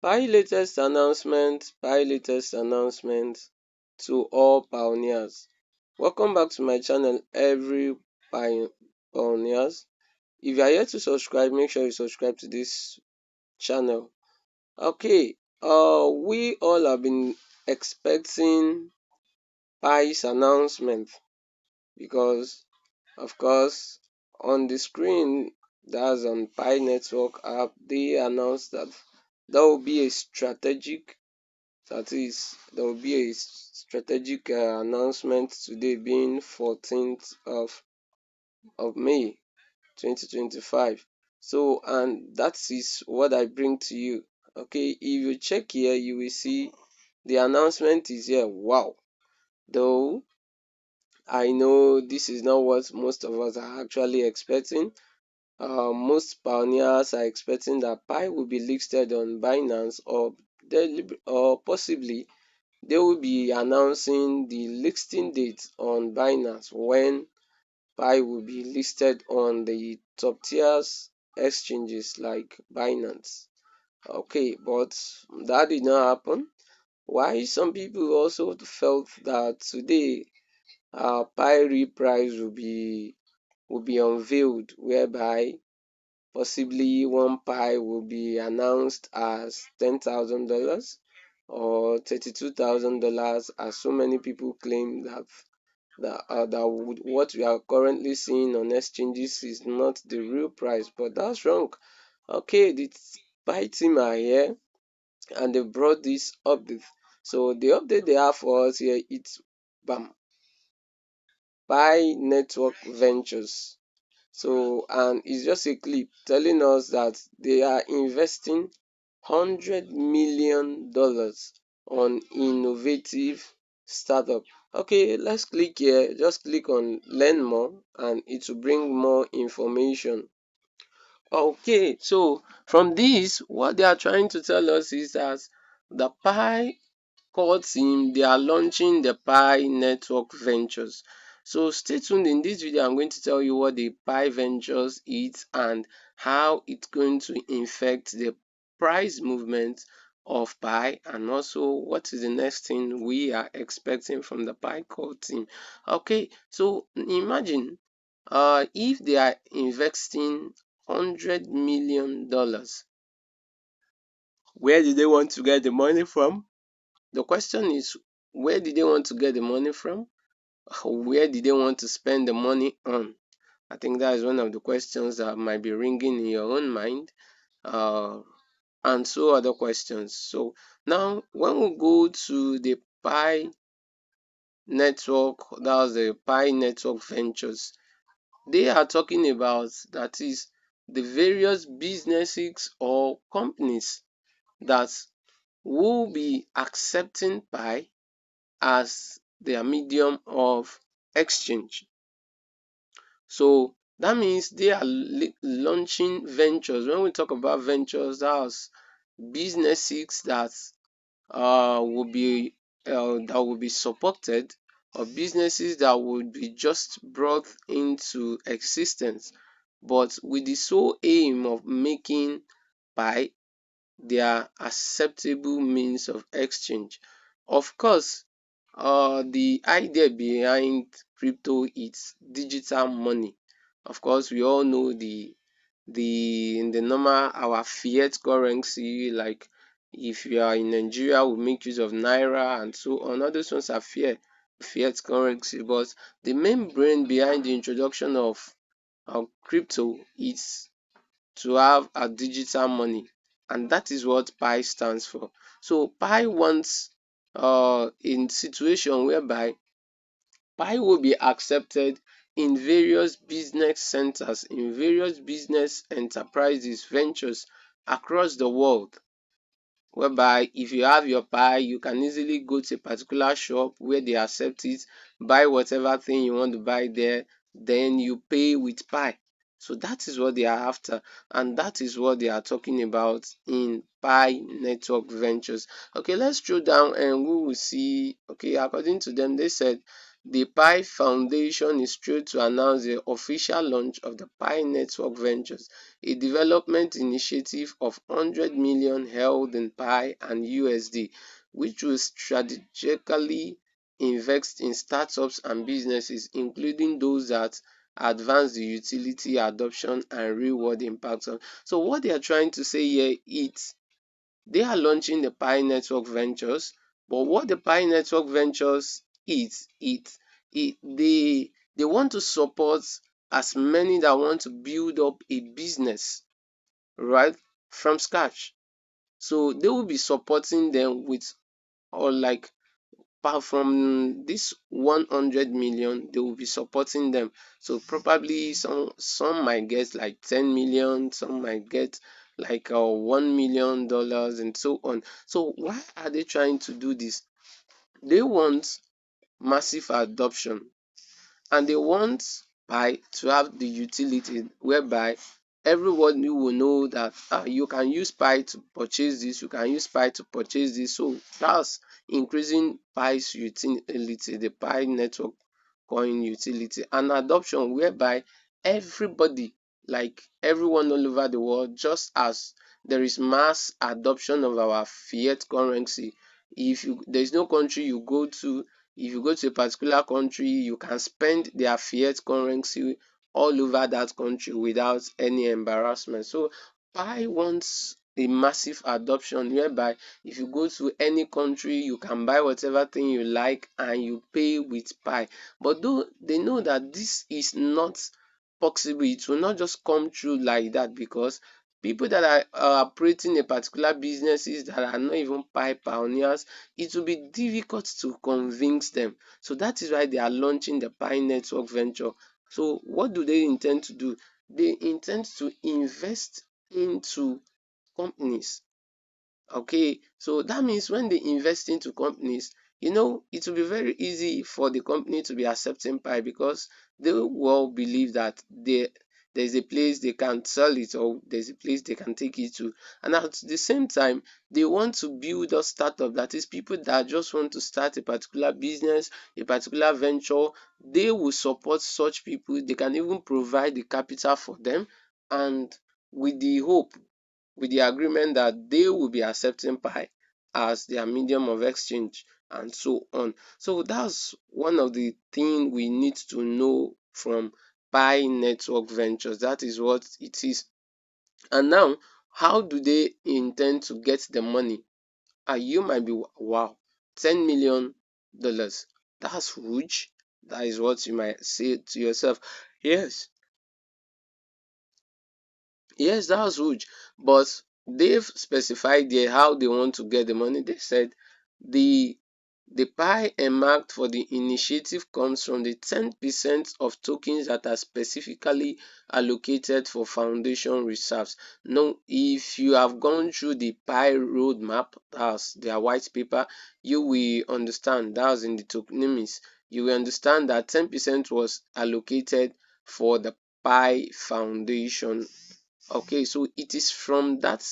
Pi latest announcement to all pioneers. Welcome back to my channel, every pioneers. If you are yet to subscribe, make sure you subscribe to this channel. Okay, we all have been expecting Pi's announcement because, of course, on the screen that's on Pi Network app, they announced that there will be a strategic That is, there will be a strategic announcement today, being 14th of May 2025. So, and that is what I bring to you. Okay, if you check here, you will see the announcement is here. Wow. Though I know this is not what most of us are actually expecting. Most pioneers are expecting that Pi will be listed on Binance or possibly they will be announcing the listing date on Binance when Pi will be listed on the top tiers exchanges like Binance. Okay, but that did not happen. Why some people also felt that today Pi reprise will be unveiled, whereby possibly one Pi will be announced as $10,000 or $32,000, as so many people claim that what we are currently seeing on exchanges is not the real price, but that's wrong. Okay, the Pi team are here and they brought this update. So the update they have for us here, it's BAM, Pi Network Ventures. So, and it's just a clip telling us that they are investing $100 million on innovative startup. Okay, let's click here. Just click on learn more and it will bring more information. Okay, so from this, what they are trying to tell us is that the Pi core team, they are launching the Pi Network Ventures. So stay tuned. In this video, I'm going to tell you what the Pi Ventures is and how it's going to affect the price movement of Pi, and also what is the next thing we are expecting from the Pi core team. Okay, so imagine if they are investing $100 million, where do they want to get the money from? The question is, where did they want to get the money from? Where did they want to spend the money on? I think that is one of the questions that might be ringing in your own mind, uh, and so other questions. So now, when we go to the Pi network, that's the Pi Network Ventures, they are talking about, that is, the various businesses or companies that will be accepting Pi as their medium of exchange. So that means they are launching ventures. When we talk about ventures, that's businesses that will be supported, or businesses that would be just brought into existence, but with the sole aim of making Pi their acceptable means of exchange. Of course, the idea behind crypto is digital money. Of course, we all know in the normal our fiat currency, like if you are in Nigeria, we make use of naira and so on. All those ones are fiat currency, but the main brain behind the introduction of crypto is to have a digital money, and that is what Pi stands for. So Pi wants in situation whereby Pi will be accepted in various business centers, in various business enterprises, ventures across the world, whereby if you have your Pi, you can easily go to a particular shop where they accept it, buy whatever thing you want to buy there, then you pay with Pi. So that is what they are after, and that is what they are talking about in Pi Network Ventures. Okay, let's scroll down and we will see. Okay, according to them, they said The Pi Foundation is thrilled to announce the official launch of the Pi Network Ventures, a development initiative of 100 million held in Pi and USD, which will strategically invest in startups and businesses, including those that advance the utility adoption and real world impact. So what they are trying to say here is they are launching the Pi Network Ventures, but what the Pi Network Ventures is, they want to support as many that want to build up a business, right, from scratch. So they will be supporting them with, or like, apart from this 100 million, they will be supporting them. So probably some might get like 10 million, some might get like $1 million and so on. So why are they trying to do this? They want massive adoption, and they want Pi to have the utility whereby everybody will know that you can use Pi to purchase this, you can use Pi to purchase this. So that's increasing Pi's utility, the Pi network coin utility, and adoption whereby everybody, like everyone all over the world, just as there is mass adoption of our fiat currency. If you there is no country you go to, if you go to a particular country, you can spend their fiat currency all over that country without any embarrassment. So Pi wants a massive adoption whereby if you go to any country, you can buy whatever thing you like and you pay with Pi. But though they know that this is not possible, it will not just come true like that, because people that are operating a particular businesses that are not even Pi pioneers, it will be difficult to convince them. So that is why they are launching the Pi Network Venture. So what do they intend to do? They intend to invest into companies. Okay, so that means when they invest into companies, it will be very easy for the company to be accepting Pi, because they will believe that there's a place they can sell it, or there's a place they can take it to. And at the same time, they want to build a startup, that is, people that just want to start a particular business, a particular venture. They will support such people. They can even provide the capital for them, and with the hope, with the agreement that they will be accepting Pi as their medium of exchange and so on. So that's one of the things we need to know from Pi Network Ventures. That is what it is. And now, how do they intend to get the money? You might be, wow, $10 million. That's huge. That is what you might say to yourself. Yes, yes, that's huge. But they've specified there how they want to get the money. They said the the pie earmarked for the initiative comes from the 10% of tokens that are specifically allocated for foundation reserves. Now, if you have gone through the pie roadmap, that's their white paper, you will understand, that's in the tokenomics, you will understand that 10% was allocated for the Pi Foundation. Okay, so it is from that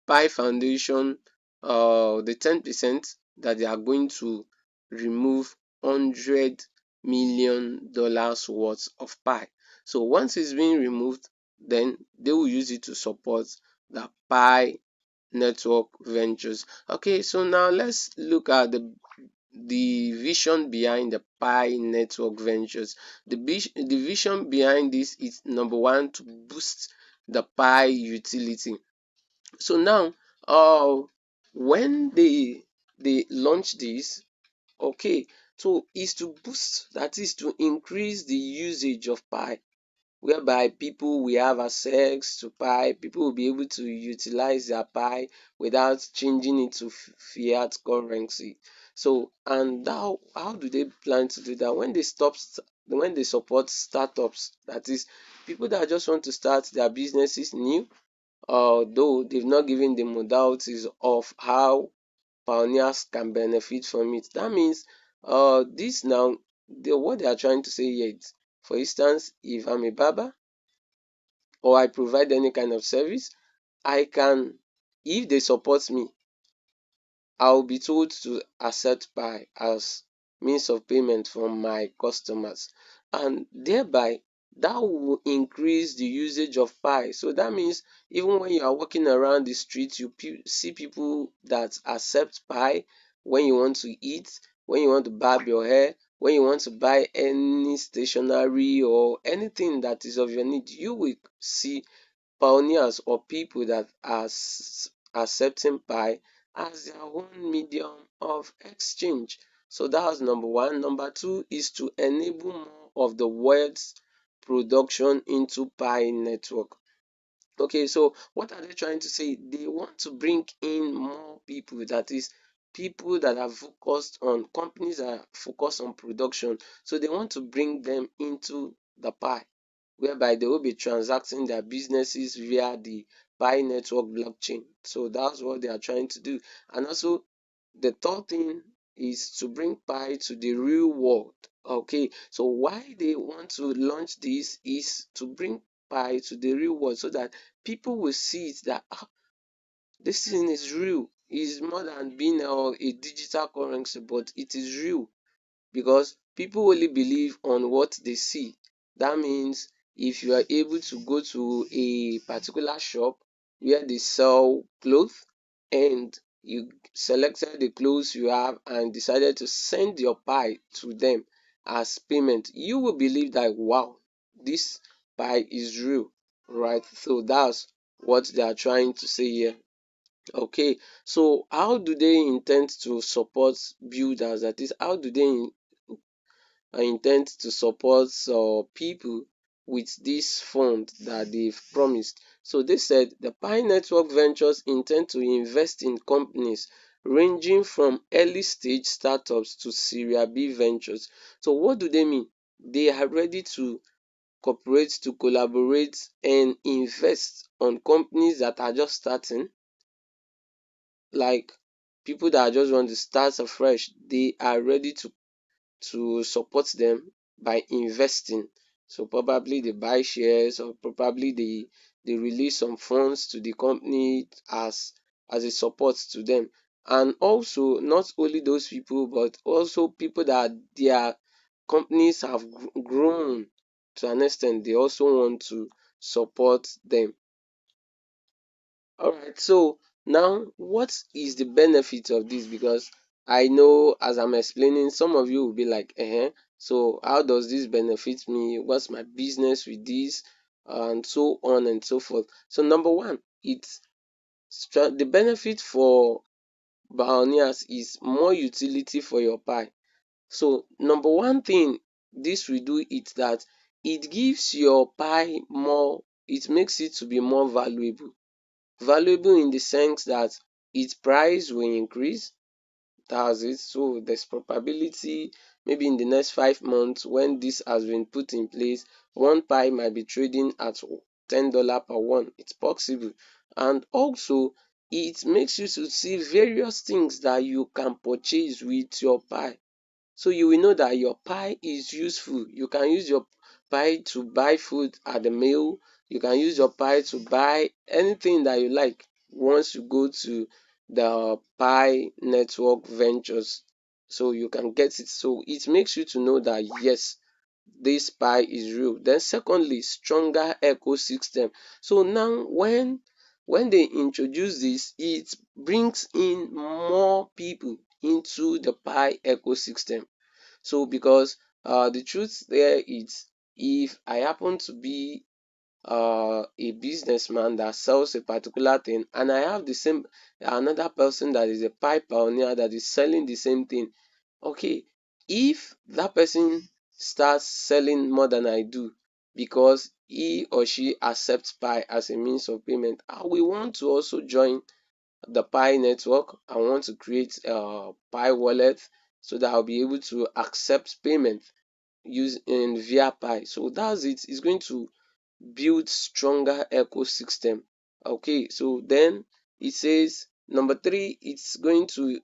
Pi Foundation, the 10% that they are going to remove $100 million worth of Pi. So once it's being removed, then they will use it to support the Pi Network Ventures. Okay, so now let's look at the vision behind the Pi Network Ventures. The vision behind this is, number one, to boost the Pi utility. So now, when they launch this, okay, so is to boost, that is to increase the usage of Pi, whereby people will have access to Pi, people will be able to utilize their Pi without changing it to fiat currency. So, and how do they plan to do that? When they support startups, that is, people that just want to start their businesses new, though they've not given the modalities of how pioneers can benefit from it. That means this now, what they are trying to say here is, for instance, if I'm a barber or I provide any kind of service, I can, if they support me, I'll be told to accept Pi as means of payment from my customers, and thereby that will increase the usage of Pi. So that means even when you are walking around the street, you see people that accept Pi when you want to eat, when you want to barb your hair, when you want to buy any stationery or anything that is of your need, you will see pioneers or people that are accepting Pi as their own medium of exchange. So that's number one. Number two is to enable more of the world's production into Pi network. Okay, so what are they trying to say? They want to bring in more people, that is, people that are focused on companies that are focused on production. So they want to bring them into the Pi, whereby they will be transacting their businesses via the Pi network blockchain. So that's what they are trying to do. And also, the third thing is to bring Pi to the real world. Okay, so why they want to launch this is to bring Pi to the real world so that people will see it that this thing is real. It's more than being a digital currency, but it is real because people only believe on what they see. That means if you are able to go to a particular shop where they sell clothes and you selected the clothes you have and decided to send your Pi to them as payment, you will believe that wow, this Pi is real, right? So that's what they are trying to say here. Okay, so how do they intend to support builders? That is, how do they intend to support people with this fund that they've promised? So they said the Pi Network Ventures intend to invest in companies ranging from early stage startups to Series B ventures. So what do they mean? They are ready to cooperate, to collaborate, and invest on companies that are just starting, like people that just want to start afresh. They are ready to support them by investing. So probably they buy shares or probably they release some funds to the company as a support to them. And also not only those people, but also people that their companies have grown to an extent, they also want to support them. All right. So now, what is the benefit of this? Because I know as I'm explaining, some of you will be like, so how does this benefit me? What's my business with this? And so on and so forth. So number one, it's the benefit for pioneers is more utility for your Pi. So number one thing this will do is that it gives your Pi more, it makes it to be more valuable. Valuable in the sense that its price will increase. That's it. So there's probability maybe in the next 5 months when this has been put in place, one Pi might be trading at $10 per one. It's possible. And also it makes you to see various things that you can purchase with your Pi. So you will know that your Pi is useful. You can use your Pi to buy food at the meal. You can use your Pi to buy anything that you like once you go to the Pi Network Ventures. So you can get it. So it makes you to know that yes, this Pi is real. Then secondly, stronger ecosystem. So now when they introduce this, it brings in more people into the Pi ecosystem. So because the truth there is, if I happen to be a businessman that sells a particular thing and I have the same another person that is a Pi pioneer that is selling the same thing, okay, if that person starts selling more than I do because he or she accepts Pi as a means of payment, I will want to also join the Pi network. I want to create a Pi wallet so that I'll be able to accept payment using via Pi. So that's it. It's going to build stronger ecosystem. Okay, so then it says number three, it's going to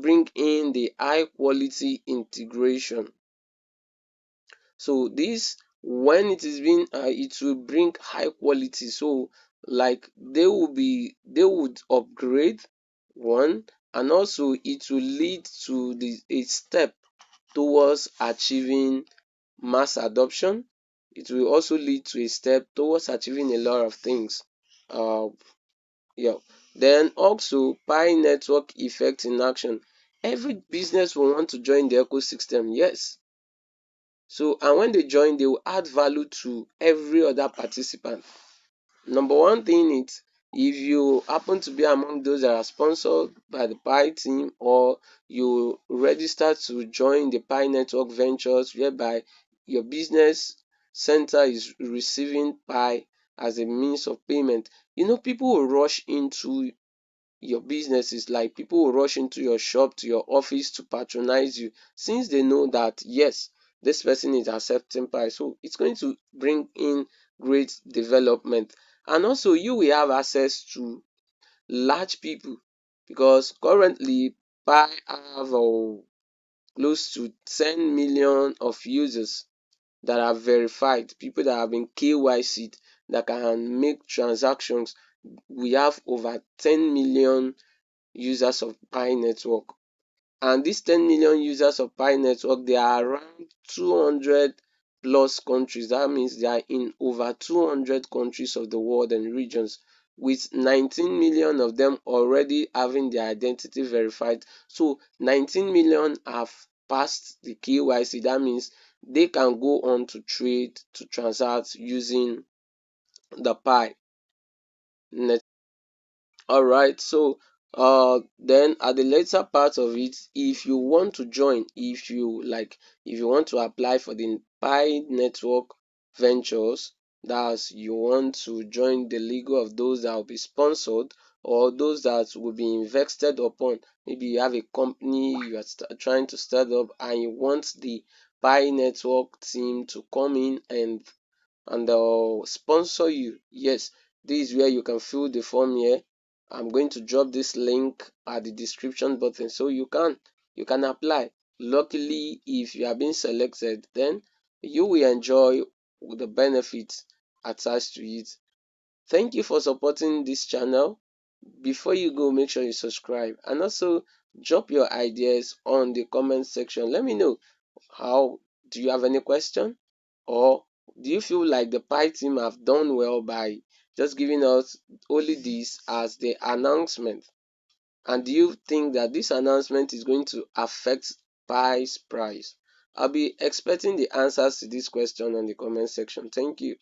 bring in the high quality integration. So this when it is being it will bring high quality. So like they would upgrade one, and also it will lead to a step towards achieving mass adoption. It will also lead to a step towards achieving a lot of things. Uh, yeah. Then also Pi network effect in action. Every business will want to join the ecosystem, yes. So and when they join, they will add value to every other participant. Number one thing is if you happen to be among those that are sponsored by the Pi team, or you register to join the Pi Network Ventures whereby your business center is receiving Pi as a means of payment, people will rush into your business. Is like people will rush into your shop, to your office to patronize you, since they know that yes, this person is accepting Pi. So it's going to bring in great development. And also you will have access to large people, because currently Pi have close to 10 million of users that are verified, people that have been KYC'd, that can make transactions. We have over 10 million users of Pi network. And these 10 million users of Pi network, they are around 200 plus countries. That means they are in over 200 countries of the world and regions, with 19 million of them already having their identity verified. So 19 million have passed the KYC. That means they can go on to trade, to transact using the Pi network. Alright, so then at the later part of it, if you want to join, if you want to apply for the Pi Network Ventures, that's you want to join the league of those that will be sponsored, or those that will be invested upon. Maybe you have a company you are trying to start up, and you want the Pi Network team to come in and sponsor you. Yes, this is where you can fill the form here. I'm going to drop this link at the description button, so you can apply. Luckily, if you have been selected, then you will enjoy the benefits attached to it. Thank you for supporting this channel. Before you go, make sure you subscribe, and also drop your ideas on the comment section. Let me know, how do you have any question, or do you feel like the Pi team have done well by just giving us only this as the announcement? And do you think that this announcement is going to affect Pi's price? I'll be expecting the answers to this question on the comment section. Thank you.